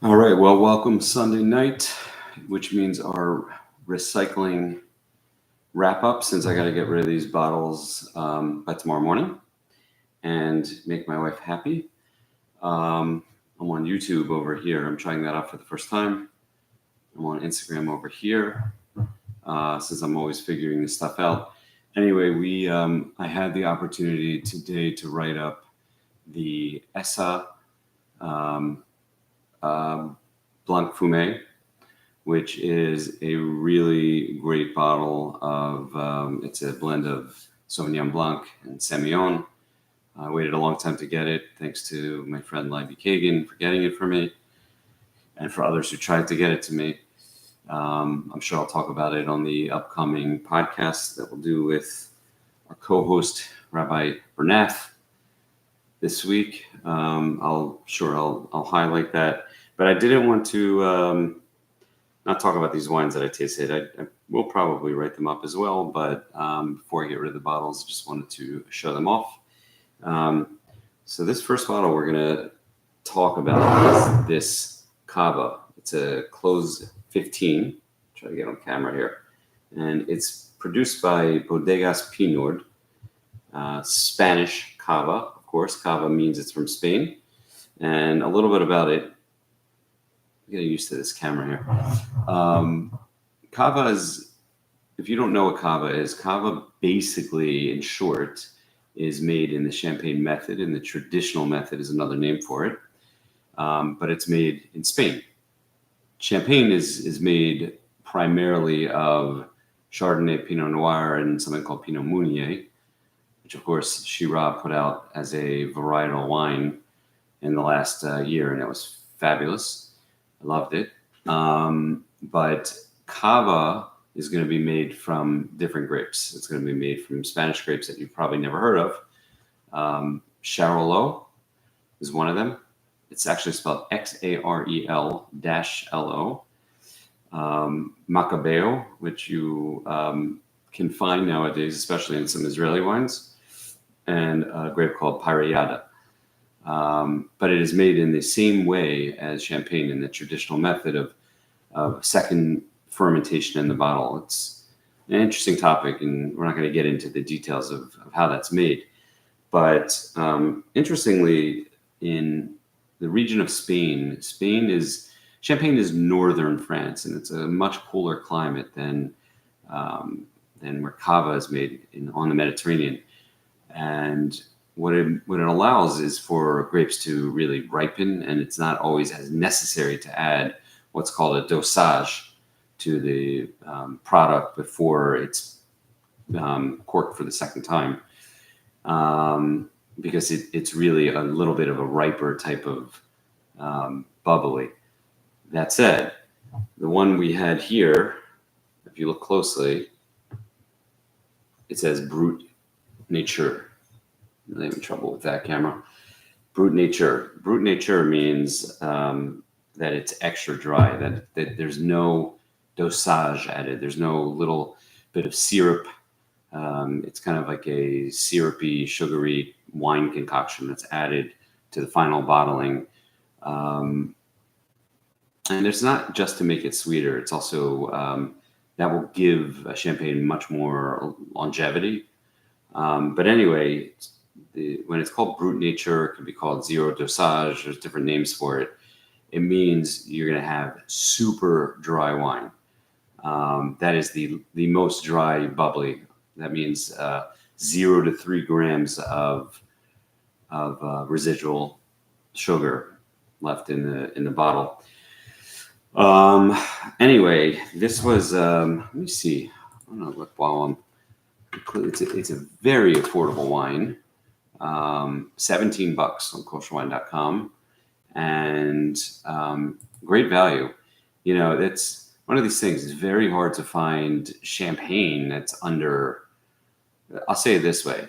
All right, well, welcome Sunday night, which means our recycling wrap up since I got to get rid of these bottles by tomorrow morning and make my wife happy. I'm on YouTube over here. I'm trying that out for the first time. I'm on Instagram over here since I'm always figuring this stuff out. Anyway, I had the opportunity today to write up the ESSA Blanc Fumé, which is a really great bottle of, it's a blend of Sauvignon Blanc and Semillon. I waited a long time to get it, thanks to my friend Libby Kagan for getting it for me, and for others who tried to get it to me. I'm sure I'll talk about it on the upcoming podcast that we'll do with our co-host, Rabbi Bernath, this week. I'll highlight that. But I didn't want to not talk about these wines that I tasted. I will probably write them up as well, but before I get rid of the bottles, I just wanted to show them off. So this first bottle we're going to talk about is this Cava. It's a Clos 15. Try to get on camera here. And it's produced by Bodegas Pinord, Spanish Cava. Of course, Cava means it's from Spain. And a little bit about it. I'm getting used to this camera here. Cava is, if you don't know what Cava is, Cava basically, in short, is made in the Champagne method, and the traditional method is another name for it. But it's made in Spain. Champagne is made primarily of Chardonnay, Pinot Noir, and something called Pinot Meunier, which, of course, Shiraz put out as a varietal wine in the last year, and it was fabulous. I loved it. But Cava is going to be made from different grapes. It's going to be made from Spanish grapes that you've probably never heard of. Charolais is one of them. It's actually spelled Xarel-LO. Macabeo, which you can find nowadays, especially in some Israeli wines, and a grape called Pareyada. But it is made in the same way as champagne, in the traditional method of second fermentation in the bottle. It's an interesting topic, and we're not going to get into the details of how that's made. But interestingly, in the region of Spain, Champagne is northern France, and it's a much cooler climate than where Cava is made on the Mediterranean. And what it allows is for grapes to really ripen, and it's not always as necessary to add what's called a dosage to the product before it's corked for the second time, because it's really a little bit of a riper type of bubbly. That said, the one we had here, if you look closely, it says Brut Nature. I'm having trouble with that camera. Brut Nature. Brut Nature means that it's extra dry, that there's no dosage added. There's no little bit of syrup. It's kind of like a syrupy, sugary wine concoction that's added to the final bottling. And it's not just to make it sweeter. It's also that will give a champagne much more longevity. But anyway, when it's called Brut Nature, it can be called zero dosage. There's different names for it. It means you're going to have super dry wine. That is the most dry bubbly. That means 0 to 3 grams of residual sugar left in the bottle. Anyway, this was let me see. I don't know. Look, while it's a very affordable wine. $17 on kosherwine.com, and great value. You know, that's one of these things. It's very hard to find champagne that's under. I'll say it this way: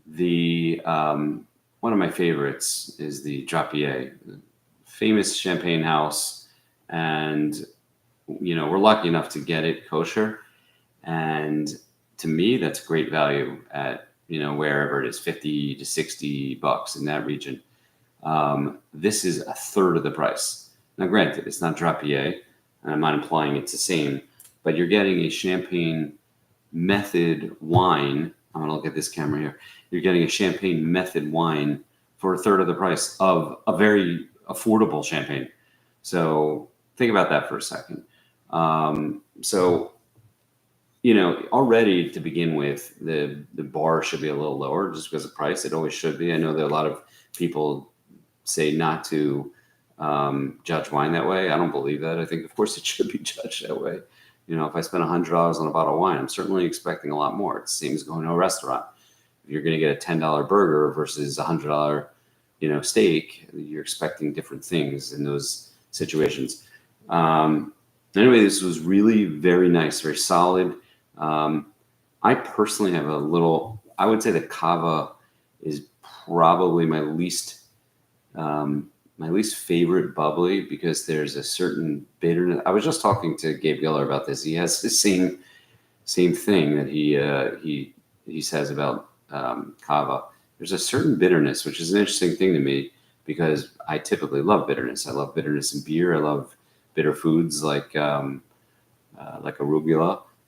the one of my favorites is the Drapier, famous champagne house, and we're lucky enough to get it kosher, and to me, that's great value at wherever it is, $50 to $60 in that region. This is a third of the price. Now, granted, it's not Drapier, and I'm not implying it's the same, but you're getting a champagne method wine. I'm going to look at this camera here. You're getting a champagne method wine for a third of the price of a very affordable champagne. So think about that for a second. So, already to begin with, the bar should be a little lower just because of price. It always should be. I know that a lot of people say not to judge wine that way. I don't believe that. I think, of course, it should be judged that way. If I spend $100 on a bottle of wine, I'm certainly expecting a lot more. It's the same as going to a restaurant. If you're going to get a $10 burger versus a $100, steak, you're expecting different things in those situations. Anyway, this was really very nice, very solid. I personally have I would say that Cava is probably my least favorite bubbly because there's a certain bitterness. I was just talking to Gabe Giller about this. He has the same thing that he says about Cava. There's a certain bitterness, which is an interesting thing to me because I typically love bitterness. I love bitterness in beer. I love bitter foods like arugula,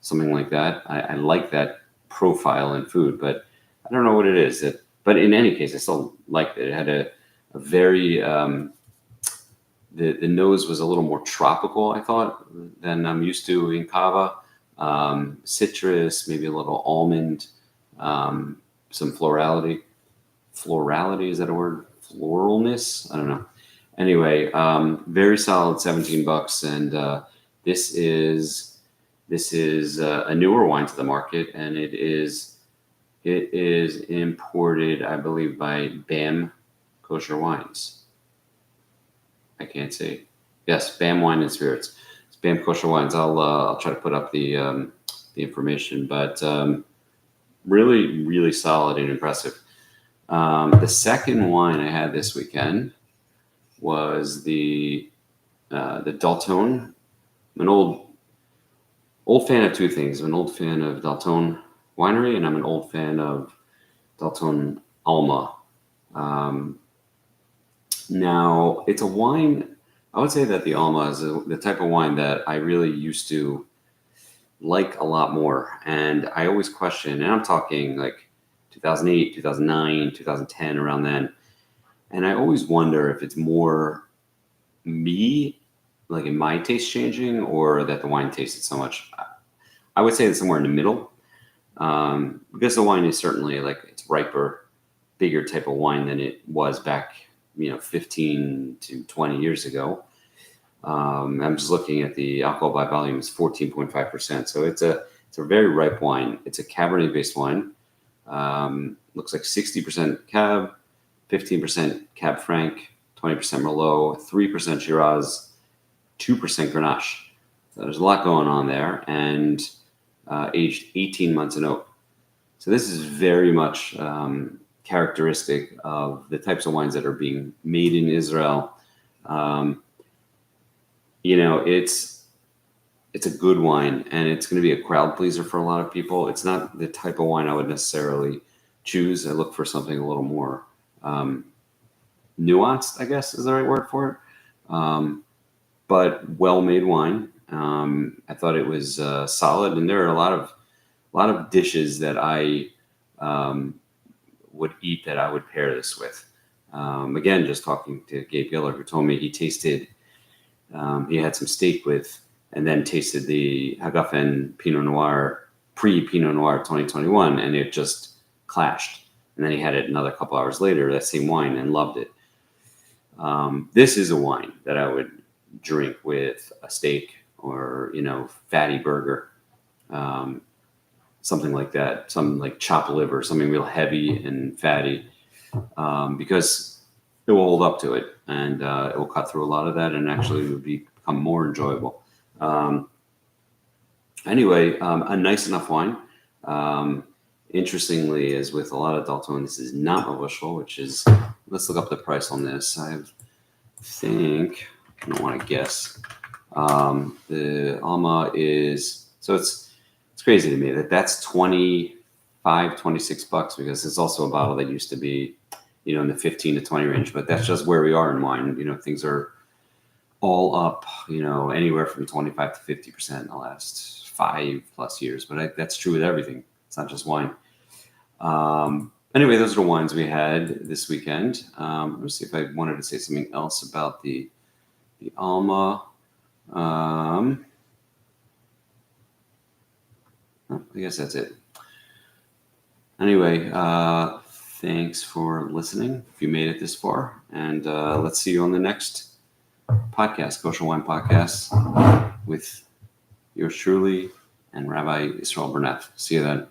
something like that. I like that profile in food, but I don't know what it is. But in any case, I still liked it. It had a very the nose was a little more tropical, I thought, than I'm used to in Cava. Citrus, maybe a little almond, some florality. Florality, is that a word? Floralness? I don't know. Anyway, very solid $17, and this is a newer wine to the market, and it is imported, I believe, by BAM Kosher Wines. I can't say. Yes, BAM Wine and Spirits. It's BAM Kosher Wines. I'll try to put up the information, but really, really solid and impressive. The second wine I had this weekend was the Dalton. I'm an old fan of two things. I'm an old fan of Dalton Winery, and I'm an old fan of Dalton Alma. Now, it's a wine. I would say that the Alma is the type of wine that I really used to like a lot more. And I always question, and I'm talking like 2008, 2009, 2010, around then. And I always wonder if it's more me, like in my taste changing, or that the wine tasted so much. I would say it's somewhere in the middle, because the wine is certainly it's riper, bigger type of wine than it was back, 15 to 20 years ago. I'm just looking at the alcohol by volume is 14.5%. So it's a very ripe wine. It's a Cabernet based wine. Looks like 60% Cab, 15% Cab Franc, 20% Merlot, 3% Shiraz, 2% Grenache. So there's a lot going on there, and aged 18 months in oak. So this is very much characteristic of the types of wines that are being made in Israel. It's a good wine, and it's going to be a crowd pleaser for a lot of people. It's not the type of wine I would necessarily choose. I look for something a little more nuanced, I guess is the right word for it. But well-made wine. I thought it was solid, and there are a lot of dishes that I would eat that I would pair this with. Again, just talking to Gabe Giller, who told me he tasted, he had some steak with, and then tasted the Hagafen Pinot Noir, pre-Pinot Noir 2021, and it just clashed. And then he had it another couple hours later, that same wine, and loved it. This is a wine that I would drink with a steak or, fatty burger, something like that, something like chopped liver, something real heavy and fatty, because it will hold up to it, and it will cut through a lot of that, and actually it would become more enjoyable. Anyway, a nice enough wine. Interestingly, as with a lot of Dalton, this is not a bushel, which is, let's look up the price on this. I don't want to guess. The Alma is, so it's crazy to me that's $25, $26, because it's also a bottle that used to be, in the 15 to 20 range, but that's just where we are in wine. Things are all up, anywhere from 25 to 50% in the last 5+ years. But that's true with everything. It's not just wine. Anyway, those are the wines we had this weekend. Let me see if I wanted to say something else about the Alma. I guess that's it. Anyway, thanks for listening if you made it this far. And let's see you on the next podcast, Kosher Wine Podcast, with yours truly and Rabbi Israel Burnett. See you then.